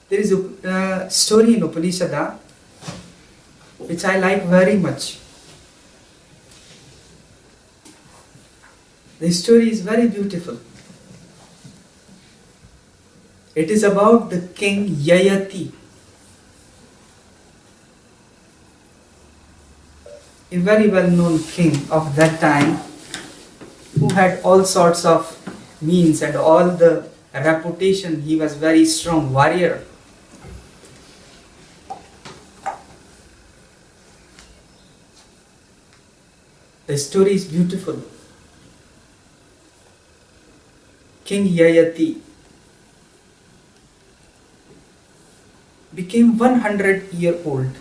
There is a story in Upanishad which I like very much. The story is very beautiful. It is about the king Yayati, a very well-known king of that time who had all sorts of means and all the reputation. He was very strong warrior. The story is beautiful. King Yayati became 100-year-old.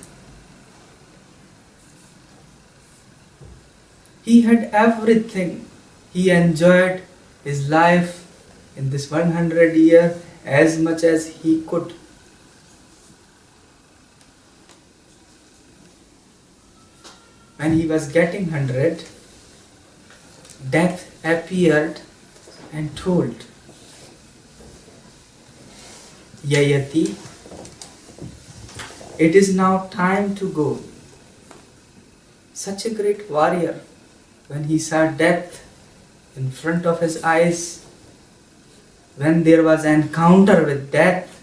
He had everything. He enjoyed his life in this 100 year as much as he could. When he was getting 100, death appeared and told, Yayati, it is now time to go. Such a great warrior, when he saw death in front of his eyes, when there was an encounter with death,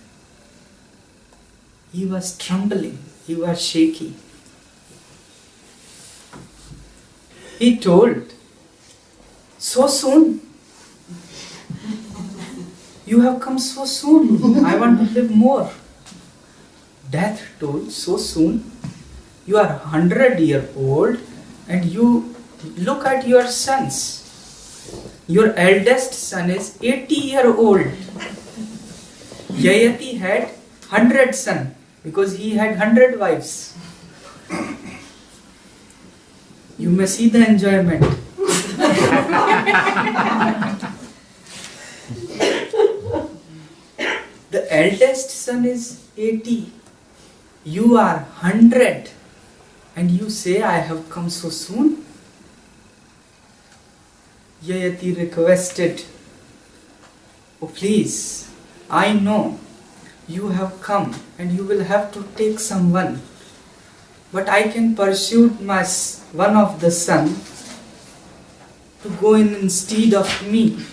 he was trembling, he was shaky. He told, so soon? You have come so soon. I want to live more. Death told, so soon? You are 100-year-old and you look at your sons. Your eldest son is 80-year-old. Yayati had 100 sons because he had 100 wives. You may see the enjoyment. The eldest son is 80. You are 100. And you say, I have come so soon? Yayati requested, oh please, I know you have come and you will have to take someone. But I can pursue one of the son to go in instead of me.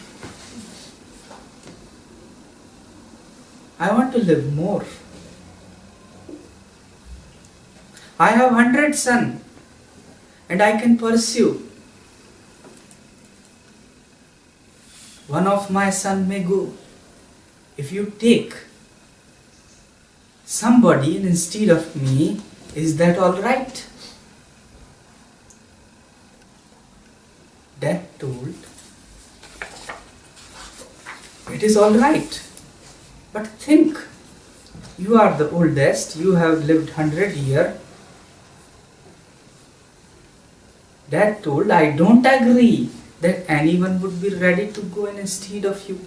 I want to live more. I have 100 sons and I can pursue. One of my sons may go. If you take somebody instead of me, is that all right? Death told, it is all right. But think, you are the oldest, you have lived 100 years. Death told, I don't agree that anyone would be ready to go in instead of you.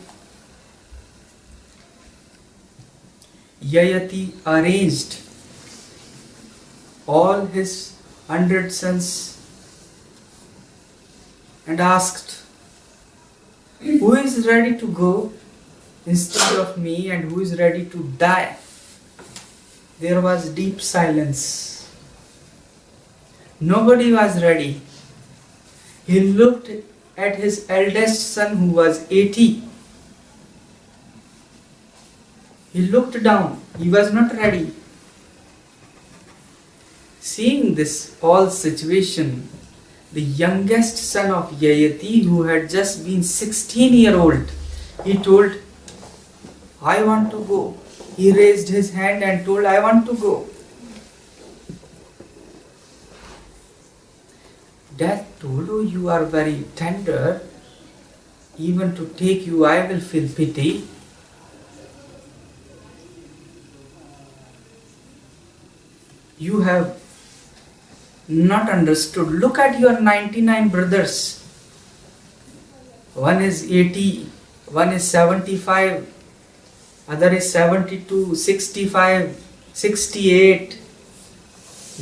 Yayati arranged all his 100 sons and asked, who is ready to go instead of me and who is ready to die? There was deep silence. Nobody was ready. He looked at his eldest son who was 80. He looked down. He was not ready. Seeing this whole situation, the youngest son of Yayati, who had just been 16-year-old, he told, I want to go. He raised his hand and told, I want to go. Death told, oh, you are very tender. Even to take you, I will feel pity. You have not understood. Look at your 99 brothers. One is 80, one is 75, other is 72, 65, 68.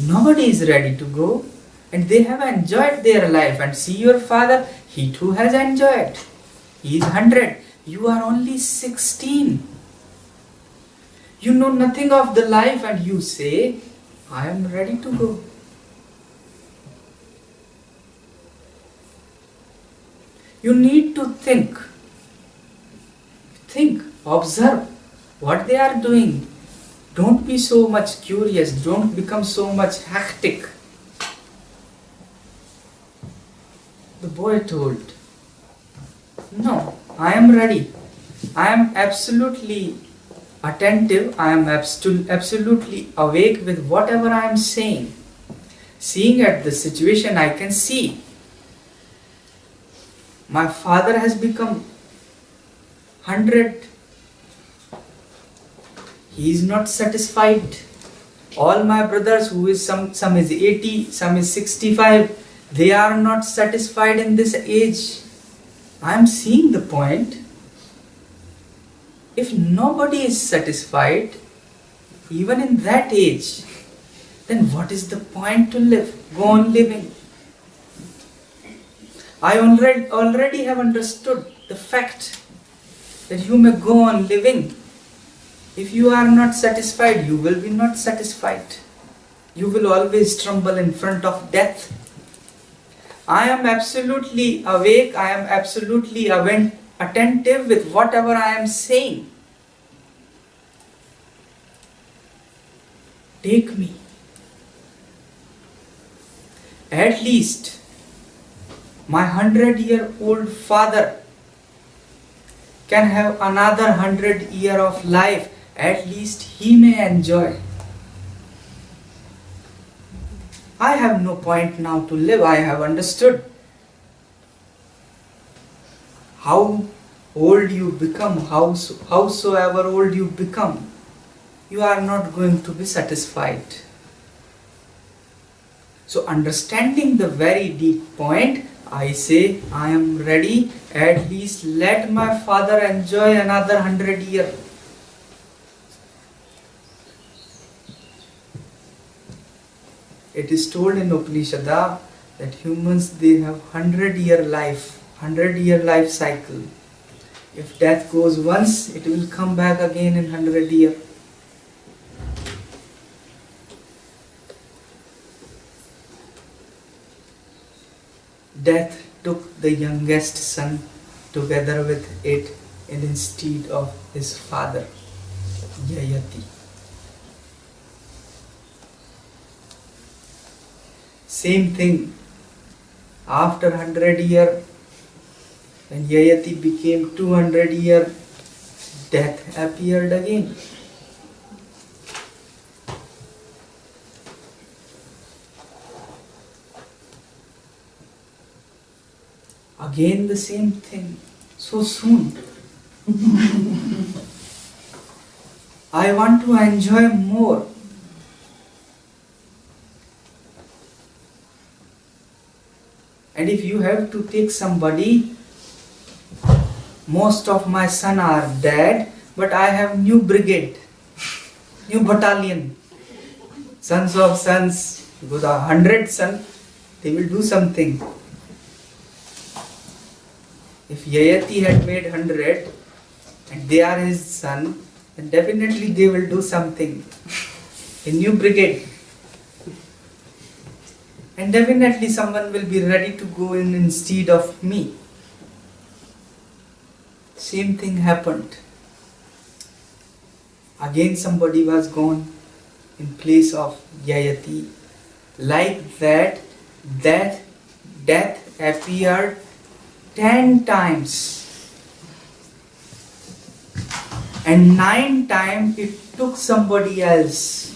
Nobody is ready to go. And they have enjoyed their life. And see your father, he too has enjoyed. He is 100. You are only 16. You know nothing of the life and you say, I am ready to go. You need to think, observe what they are doing. Don't be so much curious, don't become so much hectic. The boy told, no, I am ready. I am absolutely attentive, I am absolutely awake with whatever I am saying. Seeing at the situation, I can see. My father has become 100. He is not satisfied. All my brothers, who is some is 80, some is 65, they are not satisfied in this age. I am seeing the point. If nobody is satisfied, even in that age, then what is the point to live? Go on living. I already have understood the fact that you may go on living. If you are not satisfied, you will be not satisfied. You will always tremble in front of death. I am absolutely awake, I am absolutely attentive with whatever I am saying. Take me. At least my 100-year-old father can have another 100 years of life. At least he may enjoy. I have no point now to live. I have understood. How old you become, howsoever old you become, you are not going to be satisfied. So understanding the very deep point, I say, I am ready. At least let my father enjoy another 100 years. It is told in Upanishad that humans, they have 100-year life, 100-year life cycle. If death goes once, it will come back again in 100 years. Death took the youngest son together with it instead of his father, Yayati. Same thing, after 100 years, when Yayati became 200 years, death appeared again. Again the same thing, so soon. I want to enjoy more. And if you have to take somebody, most of my sons are dead, but I have new brigade, new battalion, sons of sons, because 100 sons, they will do something. If Yayati had made 100 and they are his son, then definitely they will do something. A new brigade. And definitely someone will be ready to go in instead of me. Same thing happened. Again somebody was gone in place of Yayati. Like that, death appeared 10 times. And 9 times it took somebody else.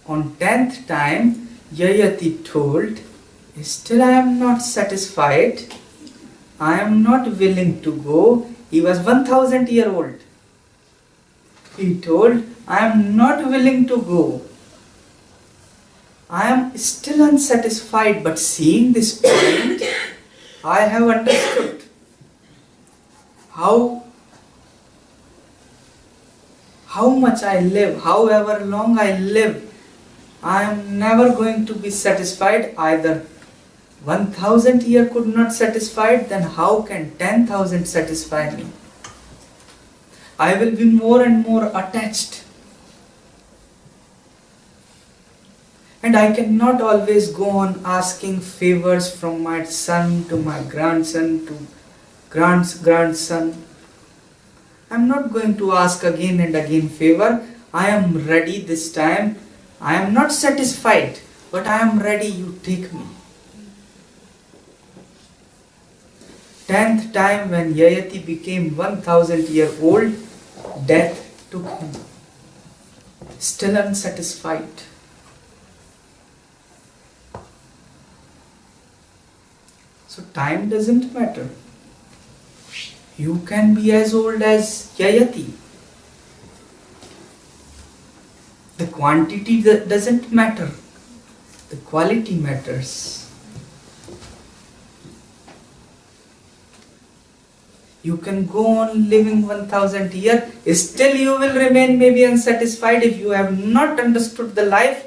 On 10th time, Yayati told, still I am not satisfied. I am not willing to go. He was 1000 years old. He told, I am not willing to go. I am still unsatisfied, but seeing this point, I have understood how much I live, however long I live, I am never going to be satisfied. Either 1000 years could not satisfy, then how can 10,000 satisfy me? I will be more and more attached. And I cannot always go on asking favors from my son to my grandson to grandson. I'm not going to ask again and again favor. I am ready this time. I am not satisfied, but I am ready. You take me. 10th time when Yayati became 1000 year old, death took him. Still unsatisfied. So time doesn't matter. You can be as old as Yayati. The quantity doesn't matter. The quality matters. You can go on living 1000 years, still you will remain maybe unsatisfied if you have not understood the life.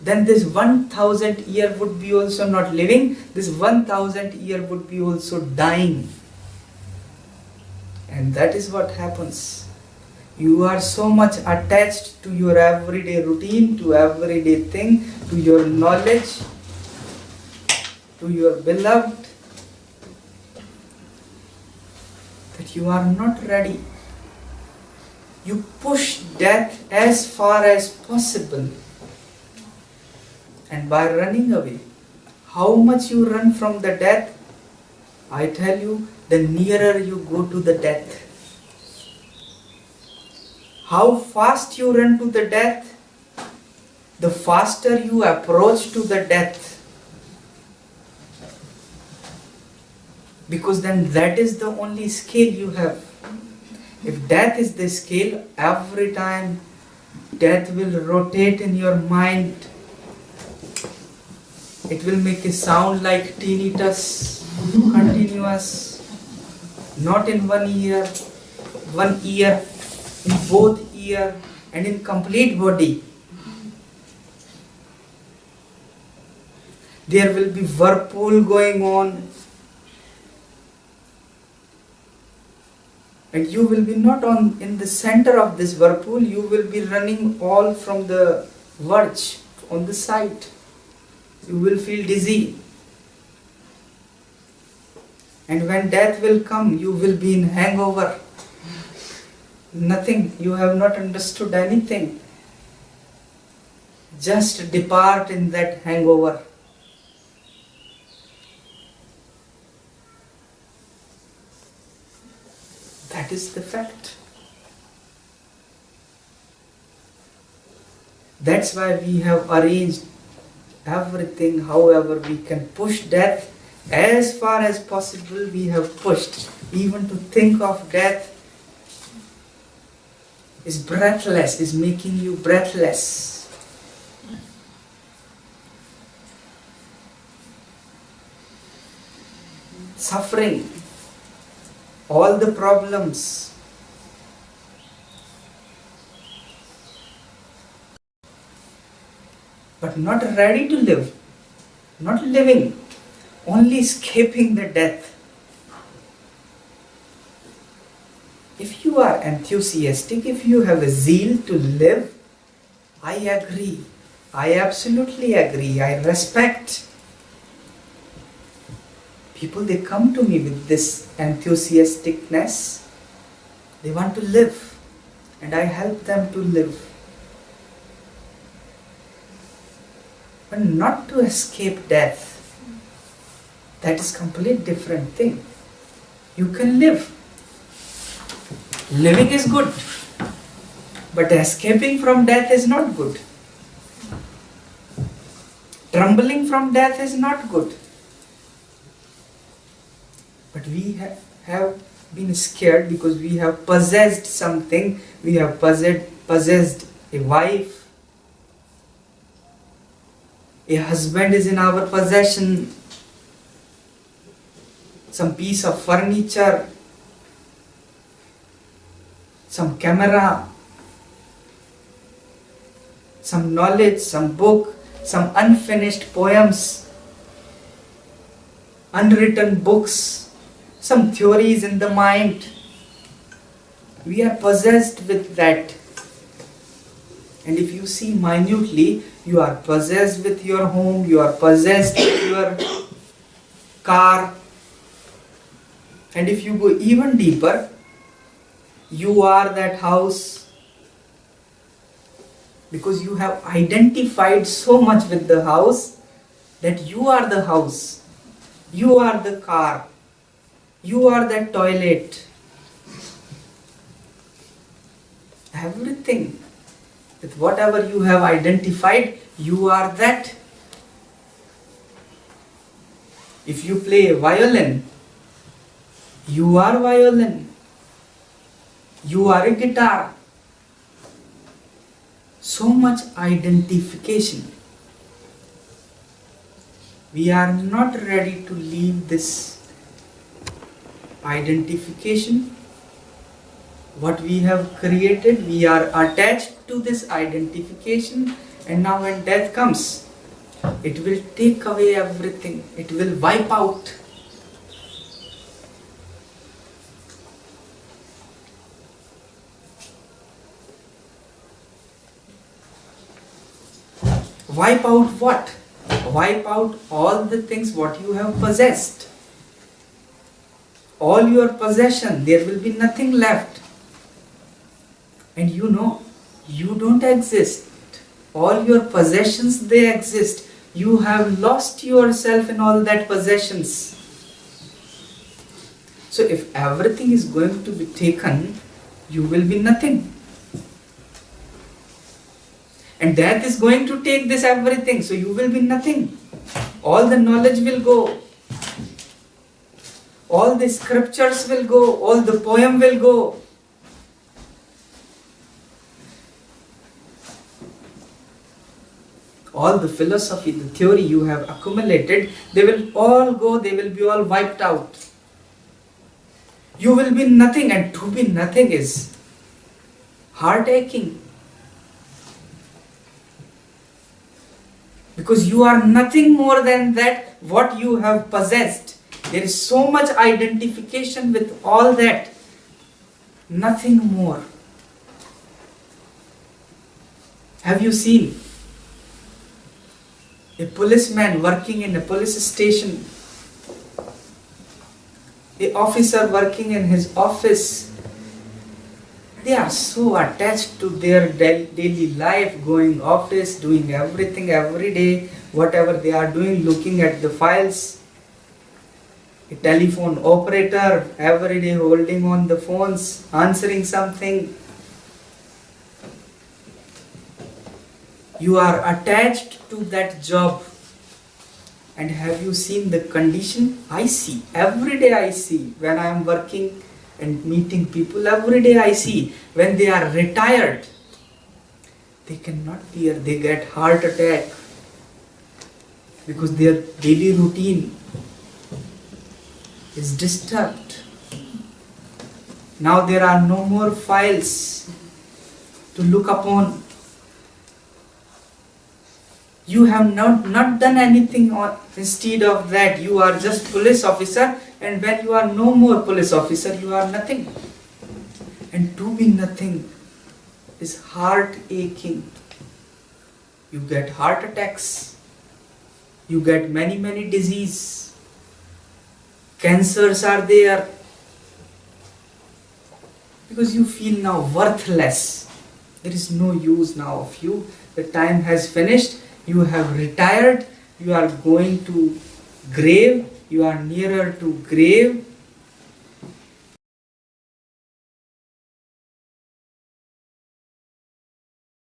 Then this 1000 year would be also not living, this 1000 year would be also dying. And that is what happens. You are so much attached to your everyday routine, to everyday thing, to your knowledge, to your beloved, that you are not ready. You push death as far as possible. And by running away, how much you run from the death, I tell you, the nearer you go to the death. How fast you run to the death, the faster you approach to the death. Because then that is the only scale you have. If death is the scale, every time death will rotate in your mind. It will make a sound like tinnitus, continuous, not in one ear, in both ear and in complete body. There will be whirlpool going on. And you will be not in the center of this whirlpool, you will be running all from the verge, on the side. You will feel dizzy. And when death will come, you will be in hangover. Nothing, you have not understood anything. Just depart in that hangover. That is the fact. That's why we have arranged everything, however we can push death as far as possible. We have pushed. Even to think of death is breathless, is making you breathless. Suffering, all the problems. But not ready to live, not living, only escaping the death. If you are enthusiastic, if you have a zeal to live, I agree. I absolutely agree. I respect. People, they come to me with this enthusiasticness. They want to live, and I help them to live. But not to escape death. That is complete different thing. You can live. Living is good, but escaping from death is not good. Trembling from death is not good. But we have been scared because we have possessed something. We have possessed a wife. A husband is in our possession. Some piece of furniture. Some camera. Some knowledge, some book, some unfinished poems. Unwritten books. some theories in the mind. We are possessed with that. And if you see minutely, you are possessed with your home, you are possessed with your car. And if you go even deeper, you are that house, because you have identified so much with the house that you are the house, you are the car, you are that toilet. Everything, with whatever you have identified, you are that. If you play violin, you are violin, you are a guitar. So much identification. We are not ready to leave this identification. What we have created, we are attached to this identification, and now when death comes, it will take away everything. It will wipe out. Wipe out what? Wipe out all the things what you have possessed. All your possession, there will be nothing left. And you know, you don't exist. All your possessions, they exist. You have lost yourself in all that possessions. So if everything is going to be taken, you will be nothing. And death is going to take this everything, so you will be nothing. All the knowledge will go. All the scriptures will go. All the poem will go. All the philosophy, the theory you have accumulated, they will all go, they will be all wiped out. You will be nothing, and to be nothing is heart-aching. Because you are nothing more than that what you have possessed. There is so much identification with all that. Nothing more. Have you seen a policeman working in a police station? A officer working in his office? They are so attached to their daily life, going office, doing everything every day, whatever they are doing, looking at the files. A telephone operator, every day holding on the phones, answering something. You are attached to that job. And have you seen the condition? I see, every day I see, when I am working and meeting people, every day I see, when they are retired, they cannot bear, they get heart attack, because their daily routine is disturbed. Now there are no more files to look upon. You have not done anything instead of that. You are just police officer, and when you are no more police officer, you are nothing. And to be nothing is heart aching. You get heart attacks. You get many diseases. Cancers are there. Because you feel now worthless. There is no use now of you. The time has finished. You have retired. You are going to grave. You are nearer to grave.